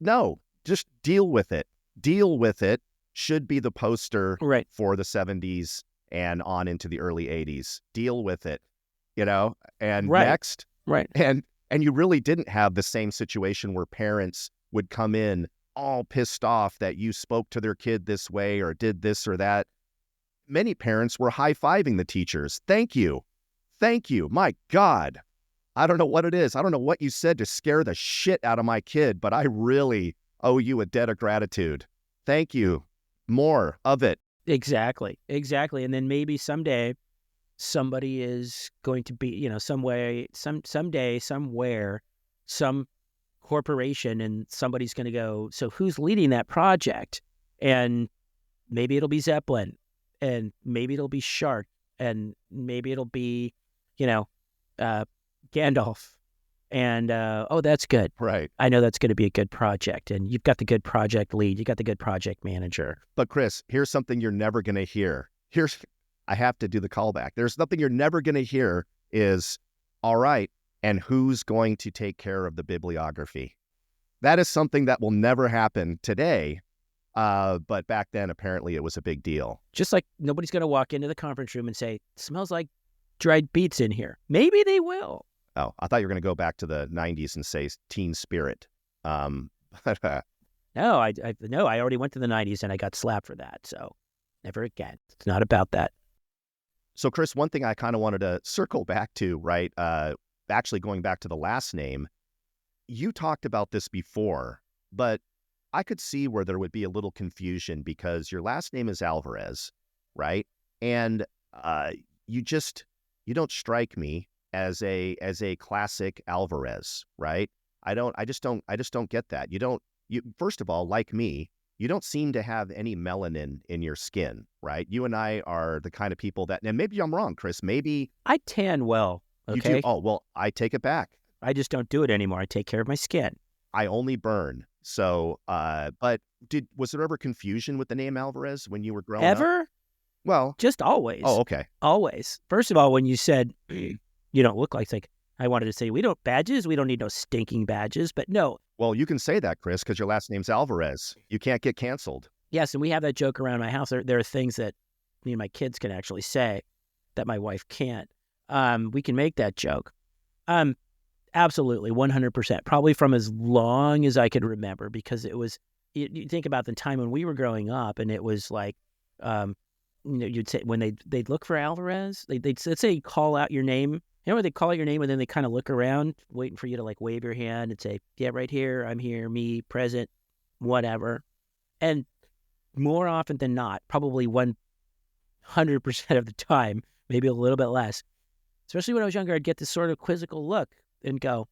no, just deal with it. Deal with it should be the poster right. for the 70s and on into the early 80s. Deal with it, and right. next. Right. And you really didn't have the same situation where parents would come in all pissed off that you spoke to their kid this way or did this or that. Many parents were high-fiving the teachers. Thank you. Thank you. My God. I don't know what it is. I don't know what you said to scare the shit out of my kid, but I really owe you a debt of gratitude. Thank you. More of it. Exactly. And then maybe someday somebody is going to be, someday, somewhere, some corporation, and somebody's going to go, so who's leading that project? And maybe it'll be Zeppelin, and maybe it'll be Shark, and maybe it'll be, Gandalf. And, that's good. Right. I know that's going to be a good project. And you've got the good project lead. You got the good project manager. But Chris, here's something you're never going to hear. I have to do the callback. There's something you're never going to hear is, all right, and who's going to take care of the bibliography? That is something that will never happen today. But back then, apparently, it was a big deal. Just like nobody's going to walk into the conference room and say, smells like dried beets in here. Maybe they will. Oh, I thought you were going to go back to the 90s and say teen spirit. No, I already went to the 90s and I got slapped for that. So never again. It's not about that. So, Chris, one thing I kind of wanted to circle back to, right? Actually, going back to the last name, you talked about this before, but I could see where there would be a little confusion because your last name is Alvarez, right? And uh, you just you don't strike me as a classic Alvarez, right? I just don't get that. You first of all, like me, you don't seem to have any melanin in your skin, right? You and I are the kind of people that, and maybe I'm wrong, Chris, maybe I tan well, you do. okay? Oh, well, I take it back. I just don't do it anymore. I take care of my skin. I only burn. So, but was there ever confusion with the name Alvarez when you were growing up? Ever? Well, Just always. oh, okay. Always. First of all, when you said you don't look like, it's like, I wanted to say, we don't need no stinking badges, but no. Well, you can say that, Chris, because your last name's Alvarez. You can't get canceled. Yes, and we have that joke around my house. There are things that me and my kids can actually say that my wife can't. We can make that joke. Absolutely, 100%. Probably from as long as I could remember, because it was, you think about the time when we were growing up, and it was like, you'd say when they'd look for Alvarez, let's say you call out your name. You know where they call out your name and then they kind of look around, waiting for you to like wave your hand and say, yeah, right here, I'm here, me, present, whatever. And more often than not, probably 100% of the time, maybe a little bit less, especially when I was younger, I'd get this sort of quizzical look and go,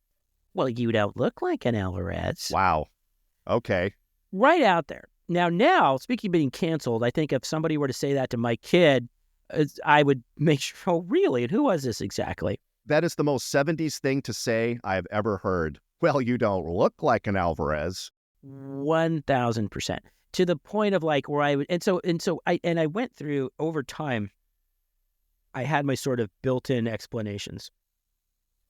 well, you don't look like an Alvarez. Wow. Okay. Right out there. Now, speaking of being canceled, I think if somebody were to say that to my kid, I would make sure, oh, really? And who was this exactly? That is the most 70s thing to say I've ever heard. Well, you don't look like an Alvarez. 1,000%. To the point of like where I would, and so I went through over time, I had my sort of built-in explanations.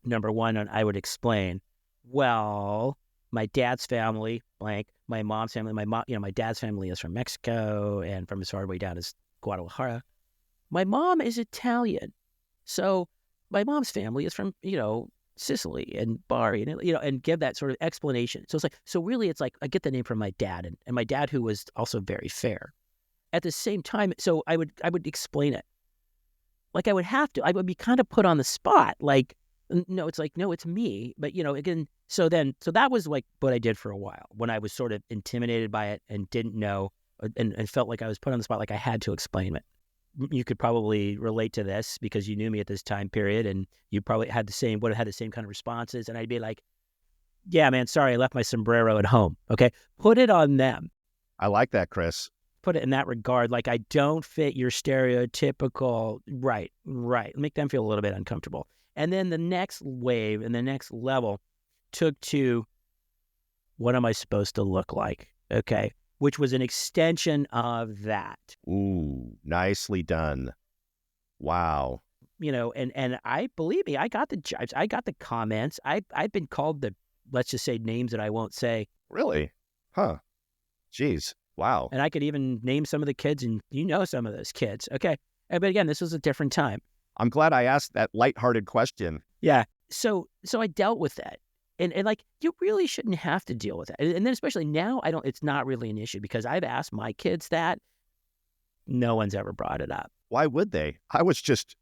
Number one, I would explain, well, my dad's family, blank, my mom's family, my dad's family is from Mexico and from as far away down as Guadalajara. My mom is Italian. So my mom's family is from, Sicily and Bari, and, and give that sort of explanation. So it's like I get the name from my dad and my dad, who was also very fair. At the same time, so I would explain it. Like I would have to. I would be kind of put on the spot. Like, no, it's me. But, again, so that was like what I did for a while when I was sort of intimidated by it and didn't know and felt like I was put on the spot, like I had to explain it. You could probably relate to this because you knew me at this time period and you probably would have had the same kind of responses. And I'd be like, yeah, man, sorry, I left my sombrero at home. Okay. Put it on them. I like that, Chris. Put it in that regard. Like I don't fit your stereotypical, right. Make them feel a little bit uncomfortable. And then the next wave and the next level took to, what am I supposed to look like? Okay. Which was an extension of that. Ooh, nicely done. Wow. And I, believe me, I got the jibes. I got the comments. I've been called let's just say names that I won't say. Really? Huh. Jeez. Wow. And I could even name some of the kids, and some of those kids. Okay. But again, this was a different time. I'm glad I asked that lighthearted question. Yeah. So I dealt with that. And like, you really shouldn't have to deal with that. And then especially now, it's not really an issue because I've asked my kids that. No one's ever brought it up. Why would they? I was just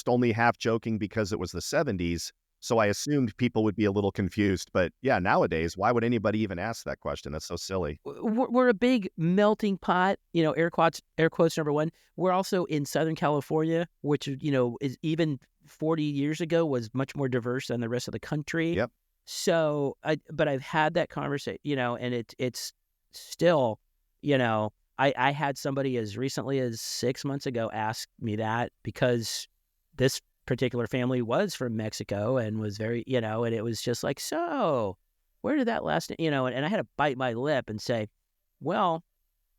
only half joking because it was the 70s. So I assumed people would be a little confused. But yeah, nowadays, why would anybody even ask that question? That's so silly. We're a big melting pot, air quotes number one. We're also in Southern California, which, is even 40 years ago was much more diverse than the rest of the country. Yep. So, but I've had that conversation, and it's still, I had somebody as recently as 6 months ago ask me that because this particular family was from Mexico and was very, and it was just like, so where did that last, and I had to bite my lip and say, well,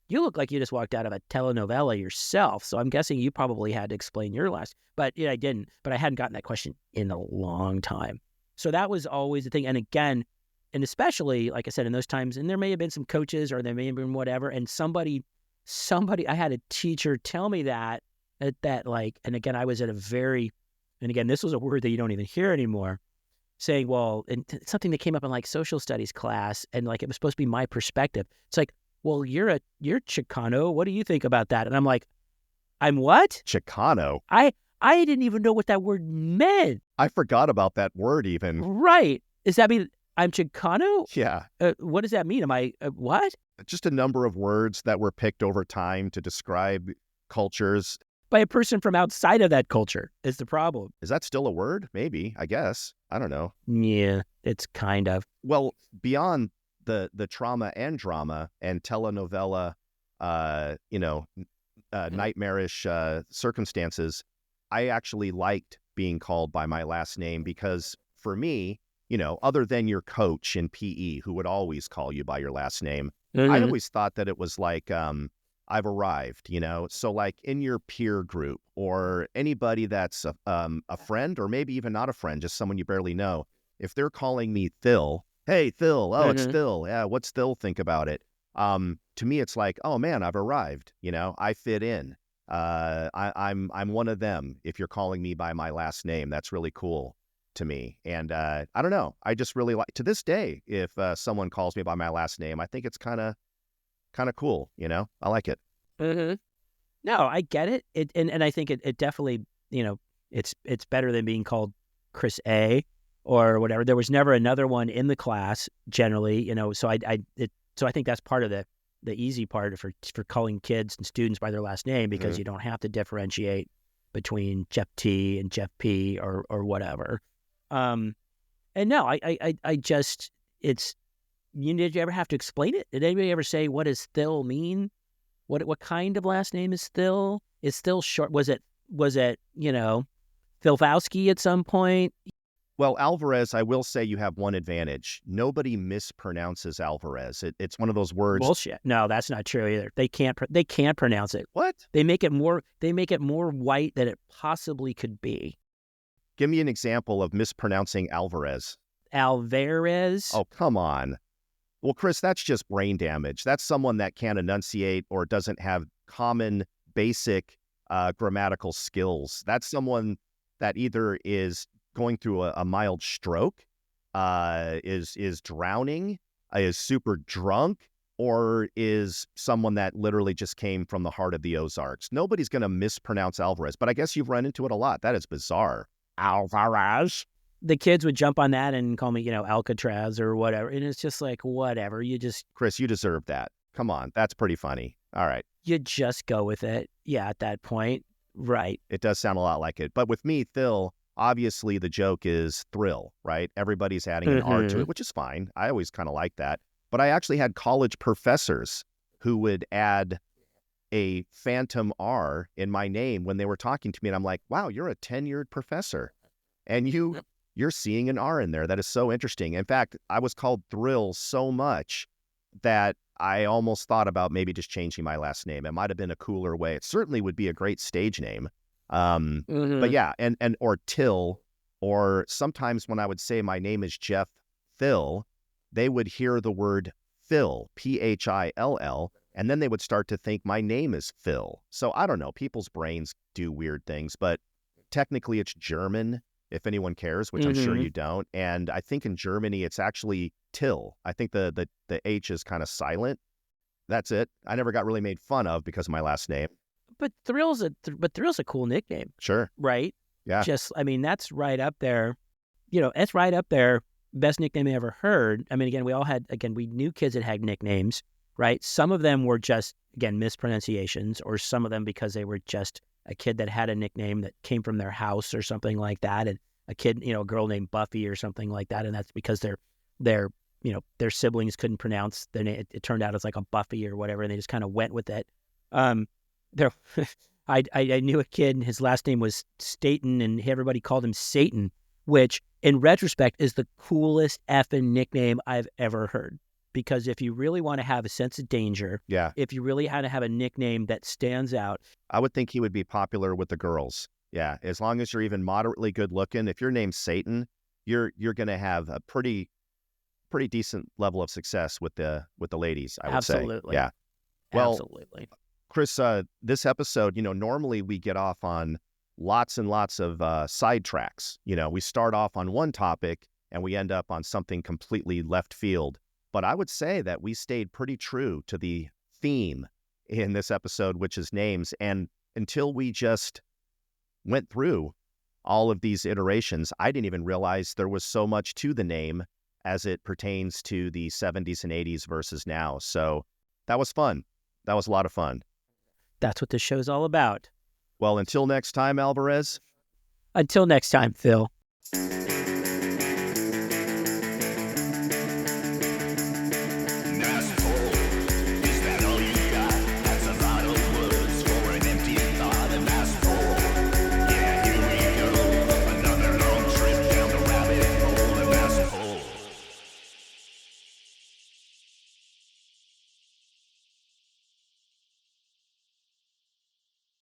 you look like you just walked out of a telenovela yourself. So I'm guessing you probably had to explain your last, but I didn't, but I hadn't gotten that question in a long time. So that was always the thing. And again, and especially, like I said, in those times, and there may have been some coaches or there may have been whatever, and somebody, I had a teacher tell me that like, and again, I was at and again, this was a word that you don't even hear anymore, saying, well, and something that came up in like social studies class, and like, it was supposed to be my perspective. It's like, well, you're Chicano. What do you think about that? And I'm like, I'm what? Chicano. I didn't even know what that word meant. I forgot about that word even. Right. Does that mean I'm Chicano? Yeah. What does that mean? Am I what? Just a number of words that were picked over time to describe cultures. By a person from outside of that culture is the problem. Is that still a word? Maybe, I guess. I don't know. Yeah, it's kind of. Well, beyond the trauma and drama and telenovela, nightmarish circumstances, I actually liked being called by my last name because for me, other than your coach in PE who would always call you by your last name, I always thought that it was like, I've arrived, So like in your peer group or anybody that's a friend or maybe even not a friend, just someone you barely know, if they're calling me Phil, hey, Phil, oh, it's Phil. Yeah, what's Phil think about it? To me, it's like, oh man, I've arrived. I fit in. I'm one of them. If you're calling me by my last name, that's really cool to me. And I don't know. I just really like to this day. If someone calls me by my last name, I think it's kind of cool. I like it. No, I get it. And I think it definitely, it's better than being called Chris A. or whatever. There was never another one in the class generally, So I think that's part of the easy part for calling kids and students by their last name because you don't have to differentiate between Jeff T and Jeff P or whatever. And no, I just did you ever have to explain it? Did anybody ever say what does Thill mean? What kind of last name is Thill? Is Thill short? Was it Philfowski at some point? Well, Alvarez, I will say you have one advantage. Nobody mispronounces Alvarez. It's one of those words. Bullshit. No, that's not true either. They can't pronounce it. What? They make it more white than it possibly could be. Give me an example of mispronouncing Alvarez. Alvarez. Oh, come on. Well, Chris, that's just brain damage. That's someone that can't enunciate or doesn't have common basic grammatical skills. That's someone that either is going through a mild stroke, is drowning, is super drunk, or is someone that literally just came from the heart of the Ozarks. Nobody's going to mispronounce Alvarez, but I guess you've run into it a lot. That is bizarre. Alvarez. The kids would jump on that and call me, Alcatraz or whatever. And it's just like, whatever. Chris, you deserve that. Come on. That's pretty funny. All right. You just go with it. Yeah, at that point. Right. It does sound a lot like it. But with me, Phil, obviously the joke is thrill, right? Everybody's adding an R to it, which is fine. I always kind of like that. But I actually had college professors who would add a phantom R in my name when they were talking to me. And I'm like, wow, you're a tenured professor. And you're seeing an R in there. That is so interesting. In fact, I was called Thrill so much that I almost thought about maybe just changing my last name. It might have been a cooler way. It certainly would be a great stage name. But yeah, and or Till, or sometimes when I would say my name is Jeff Phil, they would hear the word Phil, Phill, and then they would start to think my name is Phil. So I don't know, people's brains do weird things, but technically it's German, if anyone cares, which I'm sure you don't. And I think in Germany, it's actually Till. I think the H is kind of silent. That's it. I never got really made fun of because of my last name. But Thrill's a cool nickname. Sure. Right? Yeah. That's right up there. It's right up there. Best nickname I ever heard. I mean, again, we knew kids that had nicknames, right? Some of them were just, again, mispronunciations, or some of them because they were just a kid that had a nickname that came from their house or something like that. And a kid, a girl named Buffy or something like that. And that's because their siblings couldn't pronounce their name. It turned out it's like a Buffy or whatever. And they just kind of went with it. I knew a kid and his last name was Staten and everybody called him Satan, which in retrospect is the coolest effing nickname I've ever heard. Because if you really want to have a sense of danger, if you really had to have a nickname that stands out. I would think he would be popular with the girls. Yeah, as long as you're even moderately good looking. If your name's Satan, you're going to have a pretty decent level of success with the ladies, I would say. Absolutely. Yeah. Well, absolutely. Chris, this episode, normally we get off on lots and lots of sidetracks. We start off on one topic and we end up on something completely left field. But I would say that we stayed pretty true to the theme in this episode, which is names. And until we just went through all of these iterations, I didn't even realize there was so much to the name as it pertains to the 70s and 80s versus now. So that was fun. That was a lot of fun. That's what this show's all about. Well, until next time, Alvarez. Until next time, Phil.